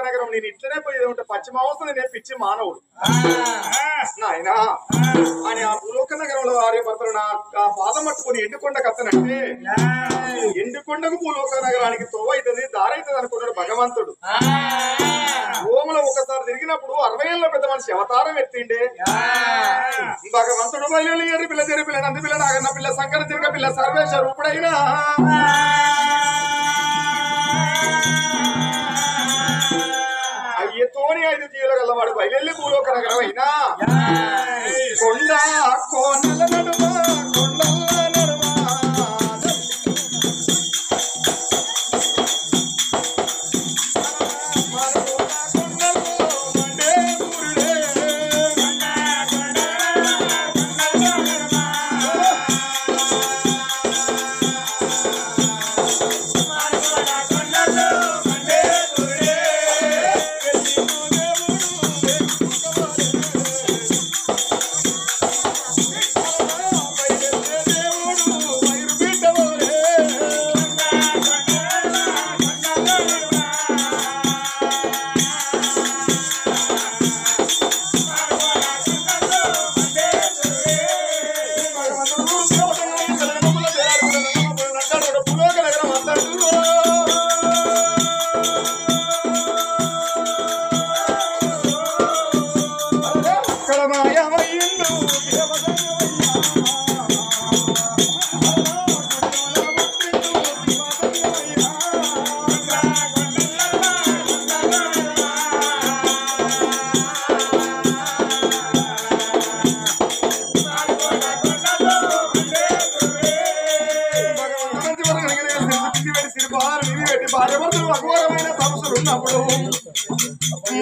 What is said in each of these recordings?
నగరం నేను ఇట్లనే పోయేది ఉంటే పశ్చిమ అవసరం నేను పిచ్చి మానవుడు నాయనా అని ఆ భూలోక నగరంలో ఆర్యభర్తలు నా పాదం పట్టుకుని ఎండుకొండ కత్తనంటే ఎండుకొండకు భూలోక నగరానికి తోవైతుంది దారైతుంది అనుకున్నాడు భగవంతుడు. భూములో ఒకసారి తిరిగినప్పుడు 60 ఏళ్ళ పెద్ద మనిషి అవతారం ఎత్తిండే భగవంతుడు బయలు ఎర్రి పిల్ల చెరి పిల్ల నంది పిల్ల నాగన్న పిల్ల శంకర తిరగ పిల్ల సర్వేశ రూపుడైనా అయ్యతోని 5 జీవుల గల్లవాడు బయలు భూలోక నగరం అయినా కొండ కోనల నడుమ కొండల నడుమ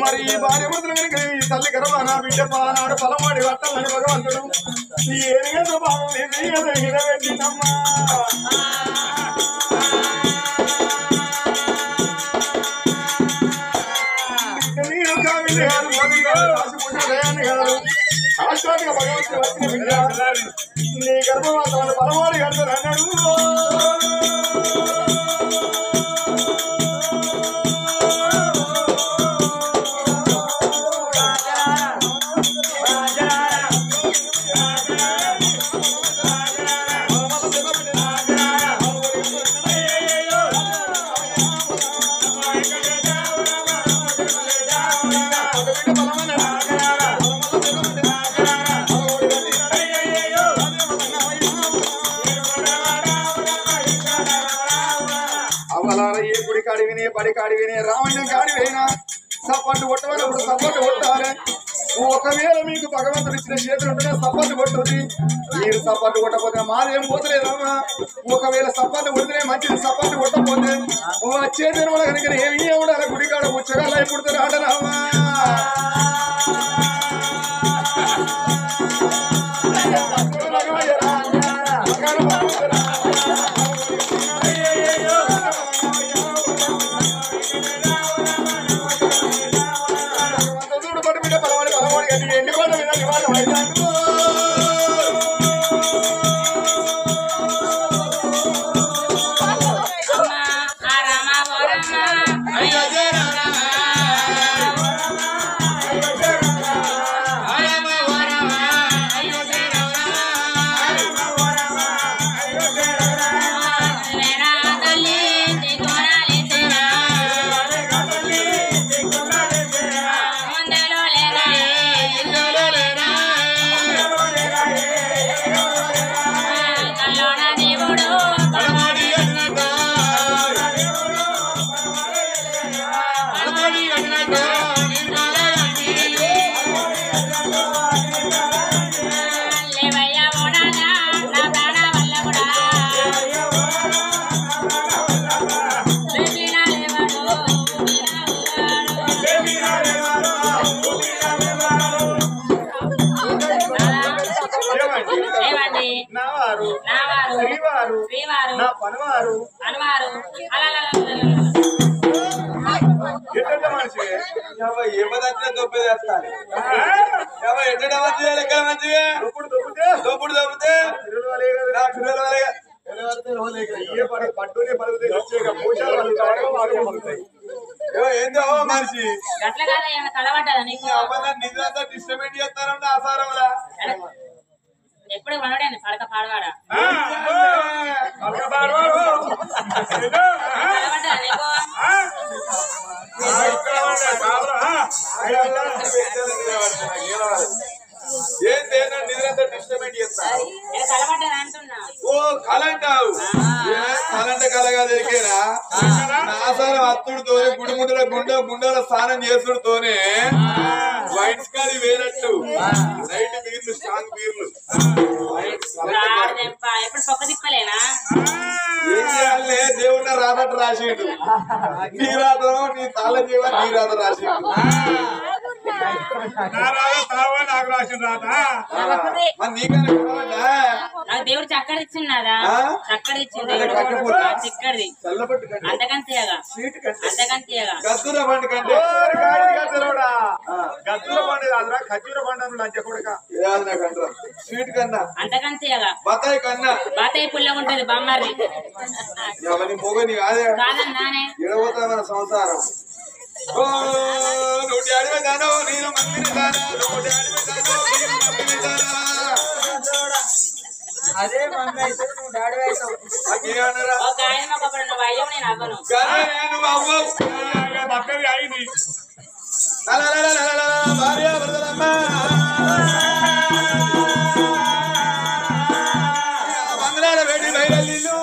మరి భార్యభర్తలు కనుక ఈ తల్లి గర్భాన బిడ్డ పానాడు పొలమాడి వట్టాలని భగవంతుడు ఈ ఏరిగంత భావం పెట్టినమ్మా నీరు కావిలి కాదు రాసిపుట్టాన్ని కాదు ఆశ్వాదిగా భగవంతుడు వచ్చిన బిడ్డ నీ గర్భవాసాన్ని పొలమాడి కడతారు అన్నాడు. పడి కాడి వినే రావణ్యం కాడి వేయినా సపోర్ట్ కొట్టవన్నప్పుడు సపోర్ట్ కొట్టాలి. ఒకవేళ మీకు భగవంతుడు ఇచ్చిన చేతులు ఉంటేనే సపోర్ట్ కొట్టుది. మీరు సపోర్ట్ కొట్టకపోతే మాదేం పోతలేదమ్మా. ఒకవేళ సపోర్ట్ కొడితేనే మంచిది, సపోర్ట్ కొట్టకపోతే వచ్చే జన్మల కనుక ఏమి ఉండాలి గుడికాడ పుచ్చగాళ్ళ పుడతారు ఆడరామా. ఏందో మనిషి గట్ల కాదా ఏమైనా కలవడ్డదా నీకు నిజంతా డిస్టర్బెంట్ చేస్తారంటే ఆసారంలా ఎప్పుడు వనడాను పడక పాడవాడా కలవడ్డదా నీకు ఏంటేనా నిజంతా డిస్టర్బెంట్ చేస్తారు కలవడ్డదా అంటున్నా ఓ కళ అంటావు కళంటే కళగా దొరికేనా ఆసారం అత్తుడితోనే గుడి ముందుల గుండెల స్నానం చేసుడితోనే వైన్స్ కాడి వేనట్టు నైట్ బీర్లు స్ట్రాంగ్ బీర్లు ఎప్పుడు పక్క తిప్పలేనా ఏం చేయాలి దేవుడిని రాదట్టు రాసిండు నీ రాత్రం నీ తాళం జీవ నీ రాత రాసిండు నాకు రాసిన రాదా మరి నీకన్నా కనబడ్డా నాకు దేవుడు చక్కడి ఇచ్చిన్నాదా చక్కడి ఇచ్చింది చిక్కడిది అంతకంతేగా అంతకంతేగా గద్దుల బండి కంటే గద్దుల బండి కాదురా ఖర్జూర బండి లంచ కొడుక స్వీట్ కన్నా అంతకంతేగా బత్తాయి కన్నా బాతాయి పుల్లగా ఉంటది బొమ్మది మొగని కాదే కాదన్నానే ఎడబోతా మన సంసారం నూటి అడివే దానో నేను మందిని దానా నూటి అడివే దానో నేను మందిని దానా అదే మమ్మీ అయితే నువ్వు డాడీ అవుతావు అదేమన్నారా ఒక ఆయన ఒకప్పుడు నువ్వు అయ్యవు నేను అవ్వను కానీ నేను అవ్వవు పక్కది అయింది భార్య భర్తలమ్మ మందిరాల వేడి బయలు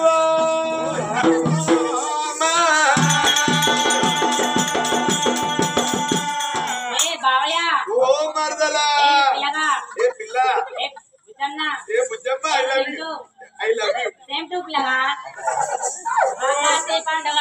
ఓ మరదలా ఏ పిల్ల ఏ బుజ్జమ్మ I love you same too పిల్లగా పండుగ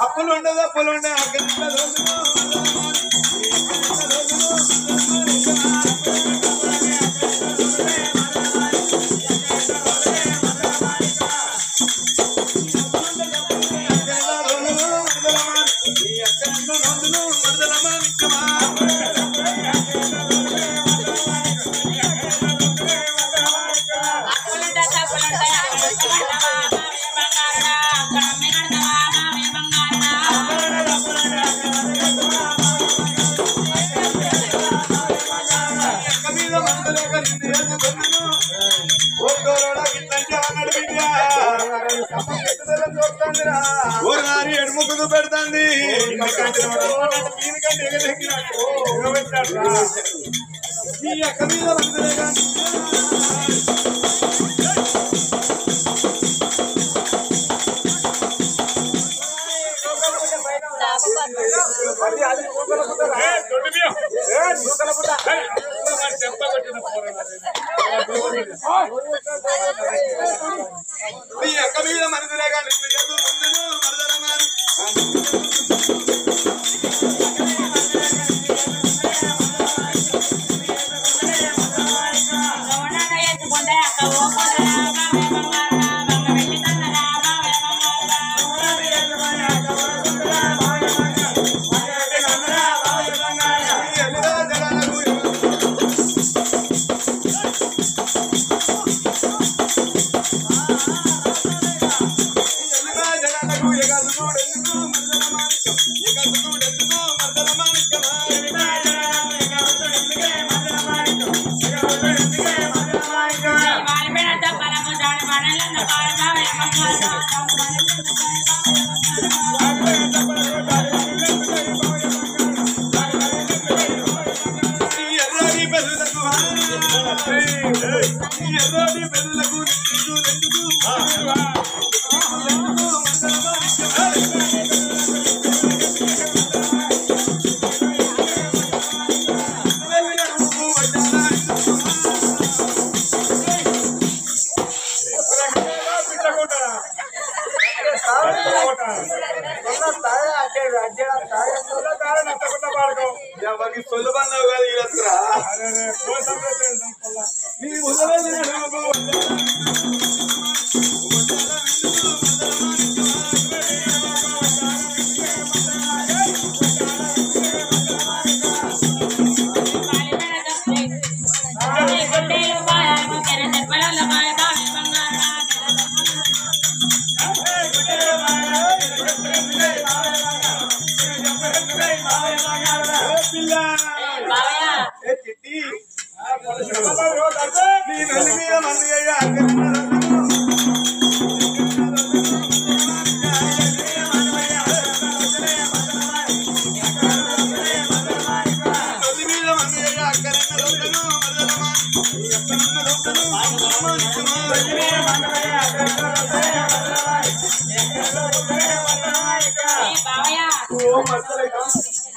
అప్పులు ఉండదు ఊరి ఎడుముకుదు పెడుతుంది ఈ అక్క మీద మందులే కానీ ఈ అక్క మీద మందులే కానీ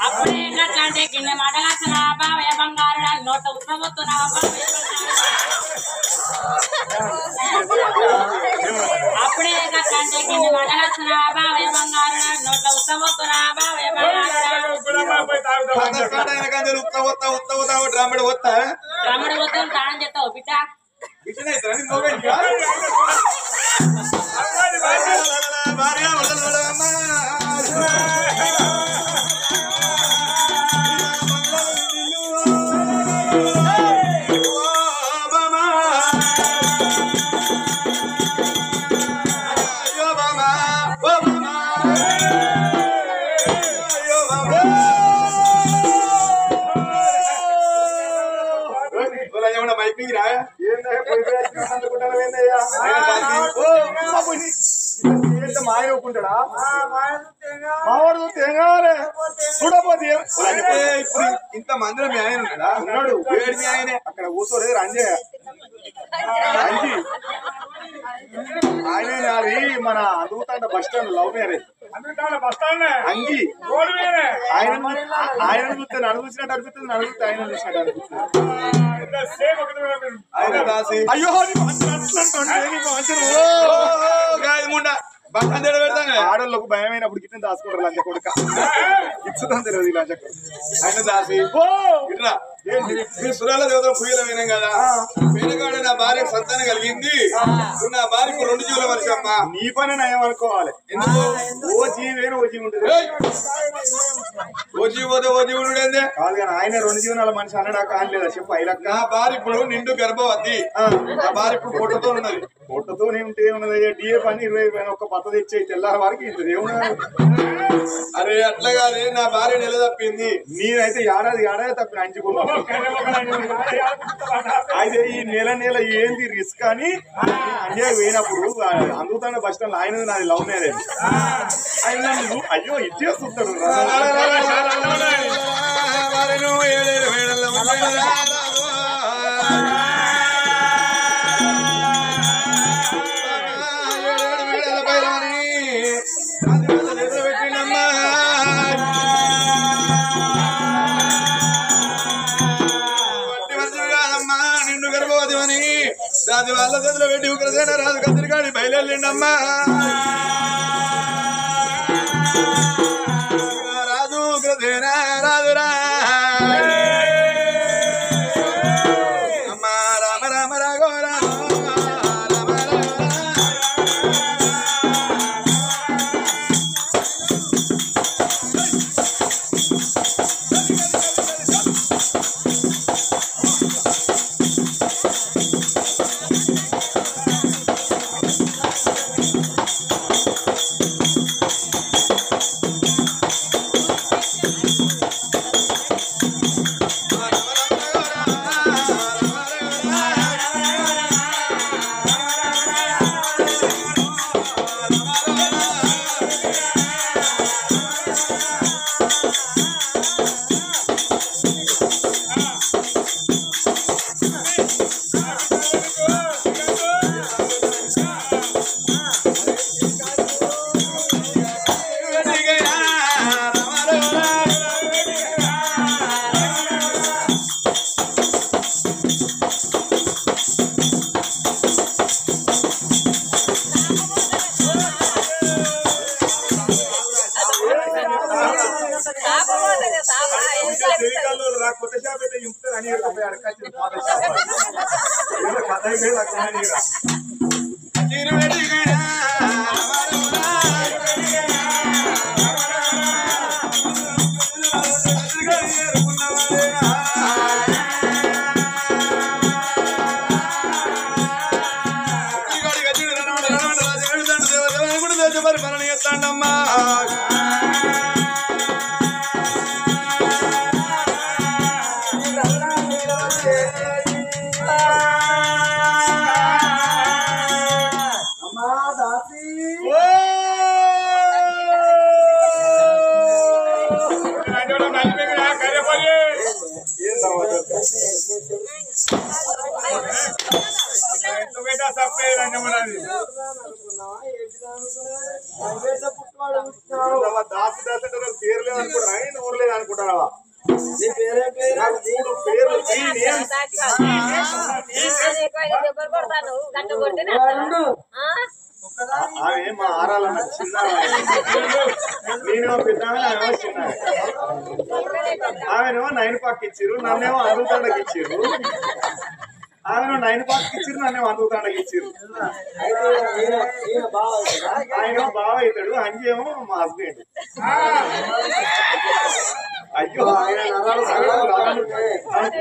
అప్పుడే ఎట్లాంటి కింద మాటలాడుతున్నా బావయ్య బంగారు నోట ఉత్తమవుతున్నా అప్పుడే ఎట్లాంటి కింద మాటలాడుతున్నా బావయ్య బంగారు నోట ఉత్తమవుతున్నా బావయ్య బంగారు రాముడు వస్తా రమ్మడి వద్దు తాళం చెప్తావు బిడ్డ మాయకుంటాడా మావాడు తెగారే చూడపోతే ఇంత మందిలో మీ ఆయన ఉన్నాడా ఉన్నాడు వేడి మీ ఆయనే అక్కడ కూర్చోలేదు రంజయ్య అంజి ఆయన అది మన అందుకుతాండ బస్ స్టాండ్ లవ్ మ్యారేజ్ అంగి ఆయన ఆయన చూస్తే నడుగుచ్చినట్టు అనిపిస్తుంది నడుగుతే ఆయన చూసినట్టు అనిపిస్తుంది అయ్యో ఆడోళ్ళకు భయమైనప్పుడు గిట్ట దాచుకుంటారు లంచ కొడుక ఇచ్చుతాను తెలియదు ఈ లంచ ఆయన దాసి ఇట్లా సురాల దేవతలు పుయ్యల వినం కదా పేరుగాడు నా భార్యకు సంతానం కలిగింది నా భార్యకు 2 జీవుల మనిషి అమ్మా నీ పని నయం అనుకోవాలి ఎందుకు ఓ జీవేను ఓ జీవి ఉంటుంది ఓ జీవి పోతే ఓ జీవుడు ఏందే కాదు కానీ ఆయన 2 జీవనాల మనిషి అన్నడా కానలేదా చెప్పు అయిలక్క నా భార్య ఇప్పుడు నిండు గర్భవతి నా భార్య ఇప్పుడు పొట్టతో ఉన్నది పొట్టతో ఉంటే ఉన్నది డిఏ పని 20 ఒక్క పత్త తెచ్చే తెల్లారి వారికి ఇంత ఏమున్నది అరే అట్లా కాదే నా భార్య నెల తప్పింది నేనైతే ఏడాది తప్పిన అంచుకున్నా అయితే ఈ నెల ఏంది రిస్క్ అని అన్యాయం పోయినప్పుడు అందుతాన బస్ స్టాండ్ ఆయన నాది లవ్ మ్యారేజ్ ఆయన అయ్యో ఇచ్చే చూస్తాడు రాజు వాళ్ళ చేతిలో పెట్టి ఉగ్రసేన రాజు కత్తిరికాడి బయలుదేరిండమ్మా రాజు ఉగ్రసేన రాజురా అమ్మా రామ రామ రాఘవ రామ దాసి దాసి పేరు లేదనుకుంటా ఊరు లేదనుకుంటారా నాకు 3 పేర్లు 3 నేమ్స్ ఆమె మా ఆరాలన్న చిన్న నేనేమో పెద్ద ఆమెమో చిన్న ఆమెనేమో 9 పాక్ ఇచ్చిర్రు నన్నేమో అందుతండకి ఇచ్చిర్రు ఆమెను 9 పాక్ ఇచ్చిర్రు నన్నేమో అందుతండకి ఇచ్చిర్రు ఆయన బావ అవుతాడు అంజి ఏమో మా హస్బెండ్ అయ్యో ఆయన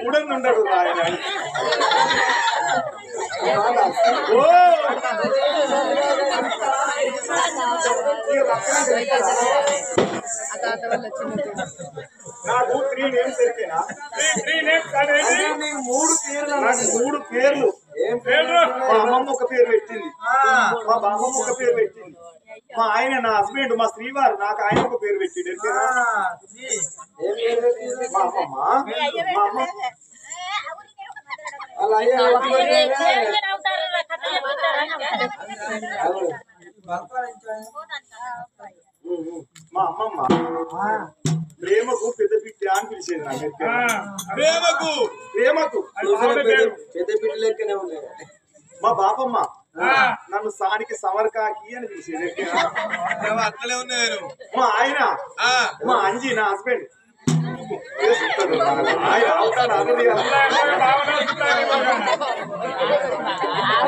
కూడా ఉంటాడు ఆయన నాకు 3 నేమ్స్ సరిపోయినా 3 నేమ్స్ నాకు 3 పేర్లు ఏం పేర్లు మా అమ్మమ్మ ఒక పేరు పెట్టింది మా బామ్మమ్మ ఒక పేరు పెట్టింది మా ఆయన నా హస్బెండ్ మా శ్రీవారు నాకు ఆయన ఒక పేరు పెట్టిండు మా అమ్మమ్మ మా అమ్మ మా అమ్మమ్మ ప్రేమకు పెద్ద పిట్టి అని పిలిచేది నాకు ప్రేమకు ప్రేమకు పెద్ద పిట్టి లెక్కనే ఉన్నాయి మా బాపమ్మ నన్ను సానికి సమర్కాకి అని పిలిచేది అట్లనే ఉన్నాయి మా ఆయన మా అంజి నా హస్బెండ్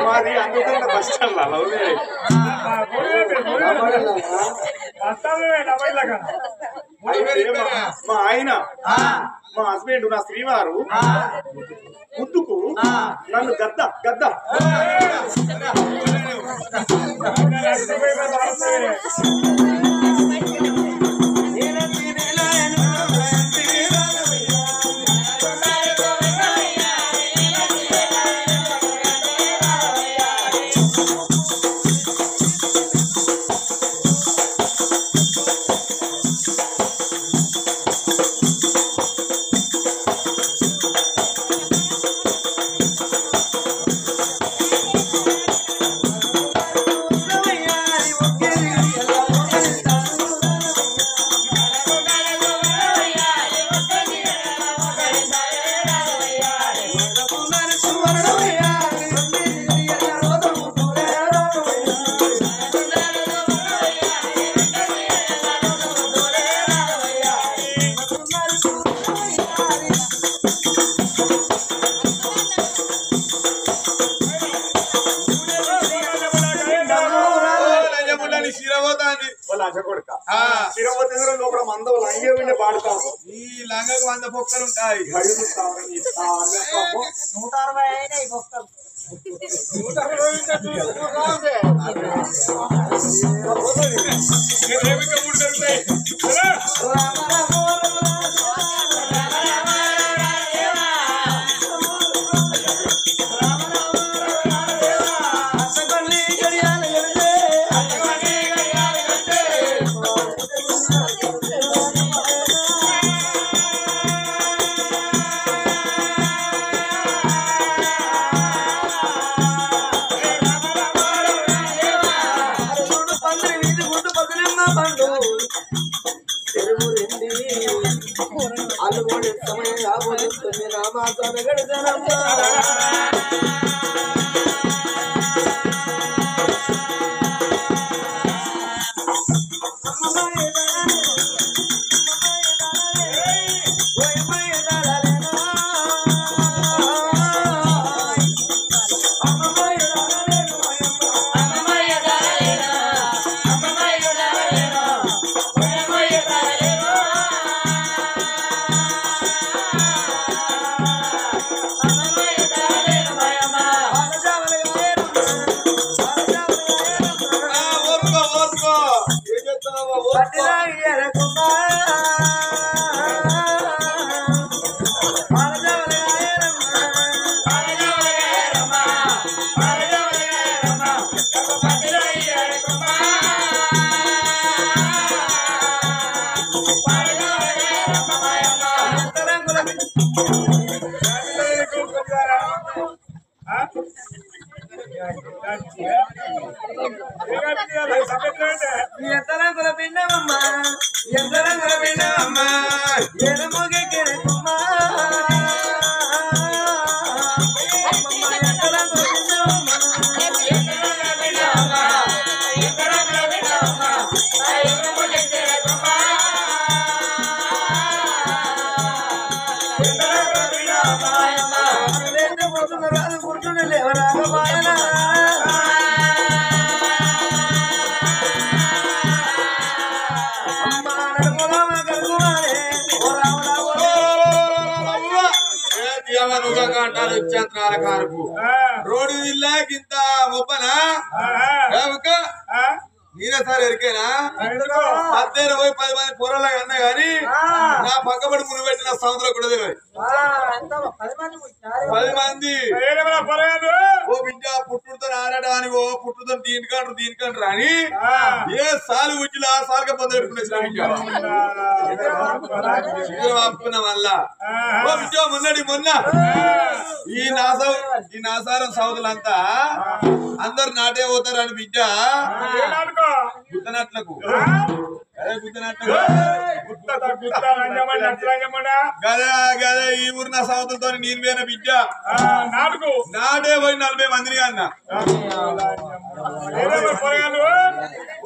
మాది అందుకన్నా బస్ స్టాండ్ మా ఆయన మా హస్బెండ్ నా శ్రీవారు ముద్దుకు నన్ను గద్ద గద్ద లోపల మంద లంగే ఉండే పాడుతాము ఈ లంగకు 100 పొక్కలు ఉంటాయి 160 అయినాయి పొక్కలు あ ఎంతరంగుల పిండమమ్మా ఎంతరంగుల పిండమమ్మా ఎనమోగెక్కెరకుమ్మా రాదు పురుషుడు లేవరాగమాయనా రోడ్డు ఇల్లాకింత ముప్పనా మీరే సార్ ఎరికేనా 10 మంది పొరలాగా అన్నా గాని నా పక్కబడి మును పెట్టిన సముద్రం కూడా తెలియదు 10 మంది ఓ బిడ్డ పుట్టుతో ఆడడానికి ఓ పుట్టుతో దీనికంటారు అని ఏ సాలు ఉజ్జులు ఆ సాలుగా పొందబెట్టుకునే ఆపుకున్నా మళ్ళా ఓ బిడ్డ మొన్న ఈ నాసారం సౌదులంతా అందరు నాటే పోతారని బిడ్డ గుత్తనట్లకు గదే ఈ ఊరిన సౌతులతో నేను పోయిన బిడ్డ నాటే పోయి 40 మందిని అన్న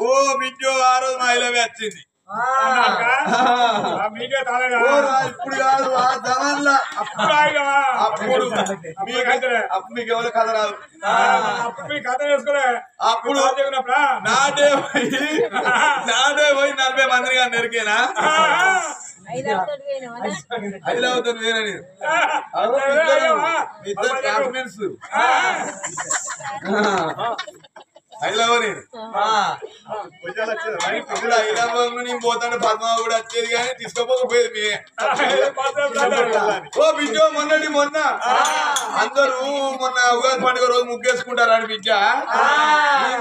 ఓ బిడ్డ ఆ రోజు మా ఇలా వచ్చింది ఇప్పుడు కాదు ఆ జమాన్లా అప్పుడు మీకు ఎవరు కథ రాదు అప్పుడు నాటే పోయి 40 మందిని కానీ నెరికేనా హైదరాబాద్ వేరే ఇద్దరు కాన్ఫిడెన్స్ హైదరాబాద్ నేను పోతాను పద్మా కూడా వచ్చేది కానీ తీసుకోపోకపోయేది ఓ బిడ్డ మొన్న అందరూ మొన్న ఉగాది పండుగ రోజు ముగ్గేసుకుంటారు అని బిడ్డ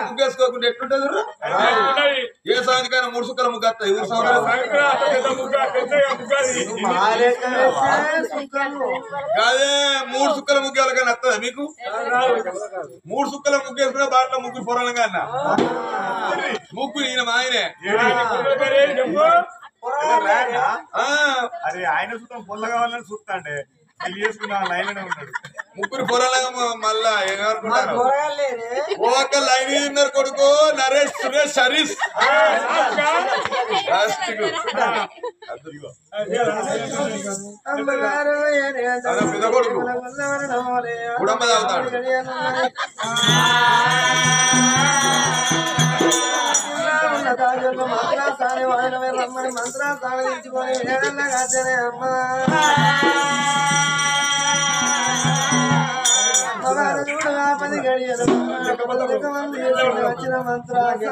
ముగ్గేసుకోకుండా ఎట్లుంటది ఏ సాయంత్రం 3 సుక్కల ముగ్గు వస్తాయి ఊరు అదే 3 సుక్కల ముగ్గు ఎవరికైనా వస్తుందా మీకు 3 సుక్కల ముగ్గు వేసుకున్నా బాటలో ముగ్గురు పొరాలంగా అన్న ముగ్గురు ఈయన మా ఆయనే అరే ఆయన చూద్దాం పొల్ల కావాలని చూస్తాండే చేసుకున్నా లైన్ ఉన్నాడు ముగ్గురు పొరాలంగా మళ్ళా ఏమనుకుంటారు ఒక లైన్ ఉన్నారు కొడుకు నరేష్ సురేష్ హరీష్ పెద్ద కొడుకు కుటుంబ తాగుతాడు మంత్రాలు వాయినమే రమ్మని మంత్రాలు సాధించుకొని వేడల్లా కాచనే అమ్మా చూడగా 10 గడియలు వచ్చిన మంత్రాలు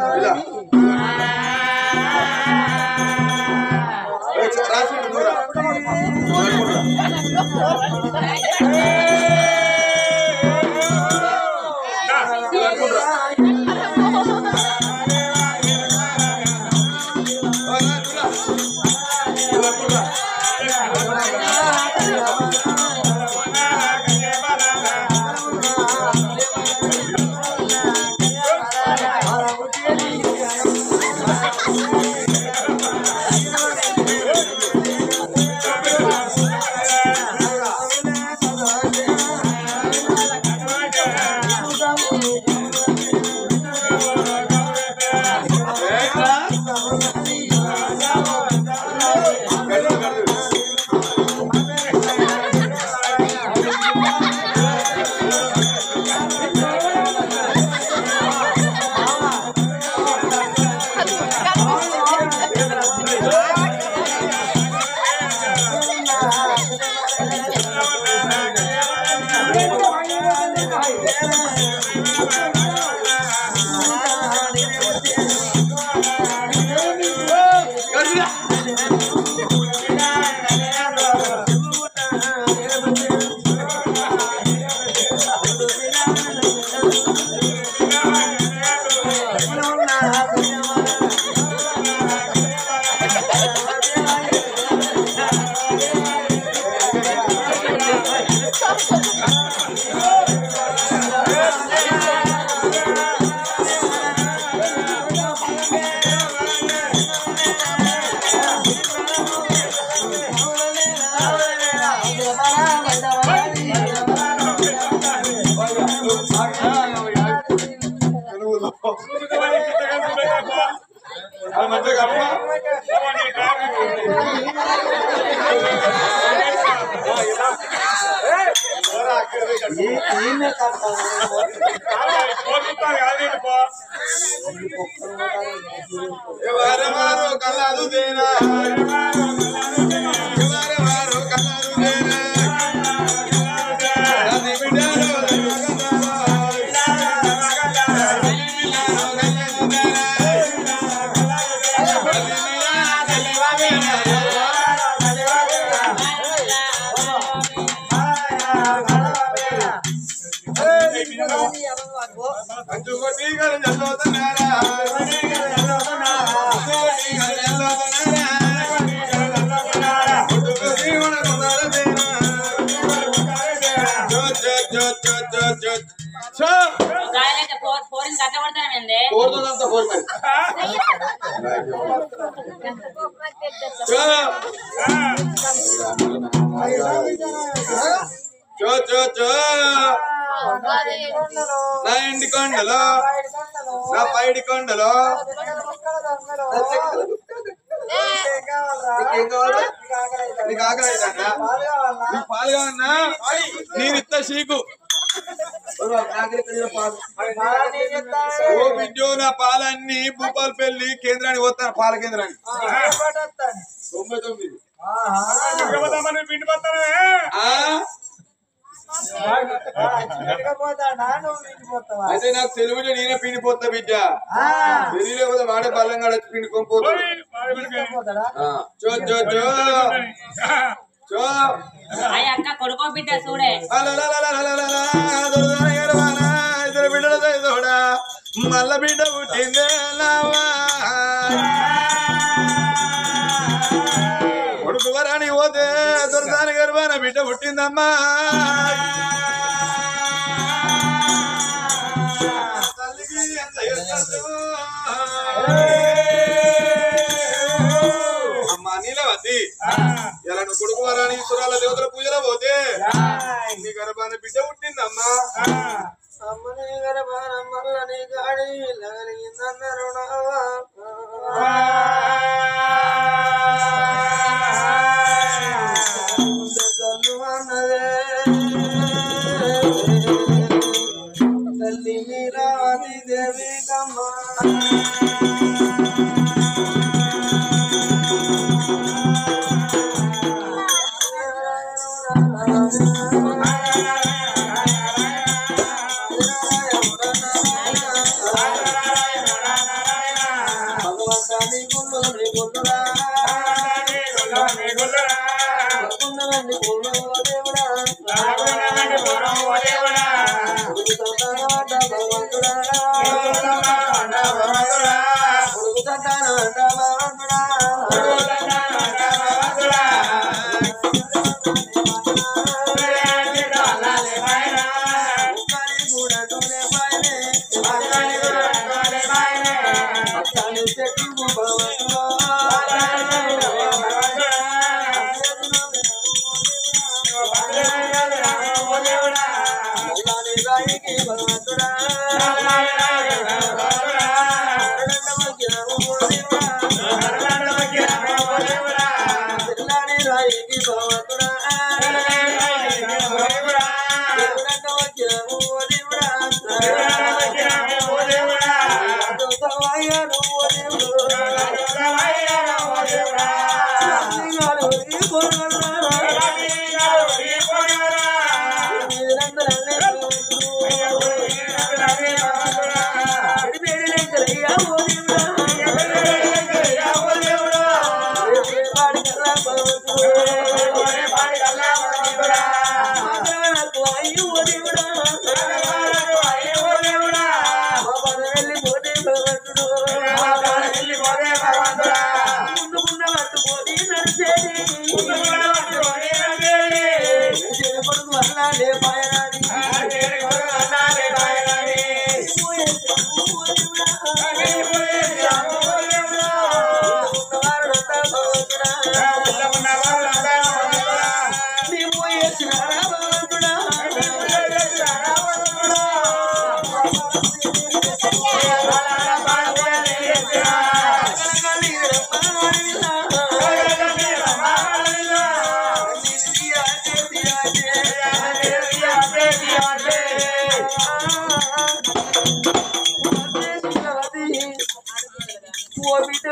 అది మంచిగా కప్ప ఎవరెవరు కలదు దేనా ఎవరెవరు కలదు దేనా అది బిడ్డలో అంచుకొట్టి గారు జల్లుతున్నారా పోరిని కట్టబడతానండి కోరుతుందంతా కోరు మరి చో చో చో నా ఇంటి కొండలో నా పైడి కొండలో నీకు ఆకలి అవుతుందా నీకు పాలు కావన్నా నేను ఇస్తా షీకు ఓ బిడ్డో నా పాలన్నీ భూపాలపల్లి కేంద్రానికి పోతాను పాల కేంద్రానికి 99 అయితే నాకు తెలుగులో నేనే పిండిపోతా బిడ్డ తెలియలేకపోతే వాడే బల్లం కాడ పిండుకోకపోతా చో చో చో చో అక్క కొడుకో బిడ్డ చూడే ఇద్దరు బిడ్డల చూడా మల్ల బిడ్డ పుట్టిందే కొడుకు వరాని పోతే దొరదాని గర్భాన బిడ్డ పుట్టిందమ్మా తల్లికి ఎంత అమ్మా నీలవతి ఇలా నువ్వు కొడుకు వరాని ఈశ్వరాల దేవతల పూజలో పోతే నీ గర్భాన బిడ్డ పుట్టిందమ్మా అమ్మని గర్భాన మల్లని గాడి లగలిందన్నారు తల్లి మీరావతి దేవి కమ్మ భగవంతాని గుళ్ళు గుళ్ళురా Bye.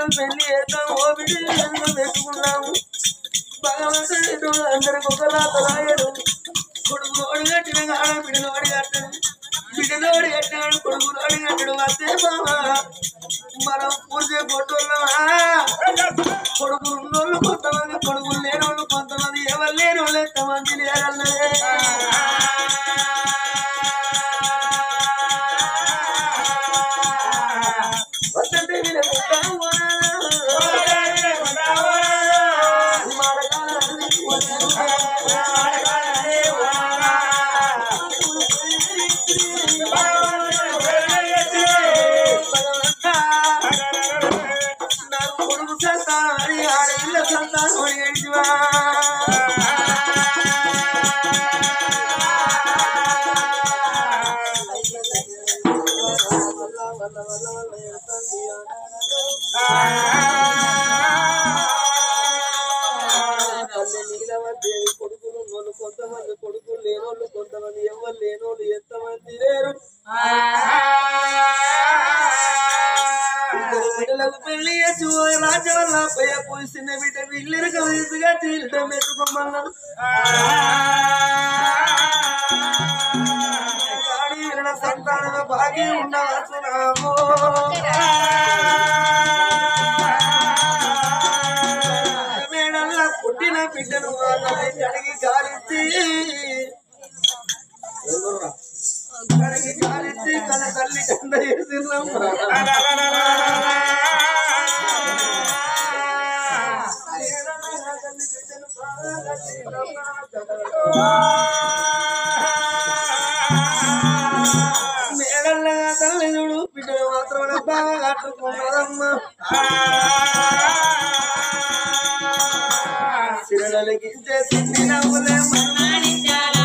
బిడ్డలు పెళ్లి చేద్దాం ఓ బిడ్డ పెట్టుకున్నాము భగవంతుడు అందరికి ఒక రాత రాయడు కొడుకు నోడి కట్టిన కాడ బిడ్డ నోడి కట్టడు బిడ్డ నోడి కట్టినాడు కొడుకు నోడి కట్టడు వస్తే బాబా మనం పూర్తి కొట్టున్నామా కొడుకు ఉన్నోళ్ళు కొంతమంది కొడుకులు లేని వాళ్ళు కొంతమంది ఎవరు లేని వాళ్ళు ఎంతమంది లేరన్నదే వద్దంటే నాకు కొడుకు సంతానం అని ఆడపిల్ల సంతానం అని ఏడిచివా కొడుకులు ఉన్నోళ్ళు కొంతమంది కొడుకులు లేనోళ్ళు కొంతమంది ఎవరు లేనోళ్ళు ఎంతమంది లేరు ఇద్దరు బిడ్డలకు పెళ్లి చేసి రాజ్యం పోయే పోయి చిన్న బిడ్డ ఇల్లరికి వయసుగా తీరటం పెట్టుకోమన్నాడు సంతాన భాగ్యం ఉండవచ్చునామో మేడల్లా పుట్టిన బిడ్డను కడిగి గాలిచ్చి కన తల్లి కంద చేసినాం మేడల్లా తల్లిదుడు బిడ్డలు మాత్రం బాగా కట్టుకున్నారమ్మా సిరలకించే తిండి నవ్వులే మన్నాడించాలా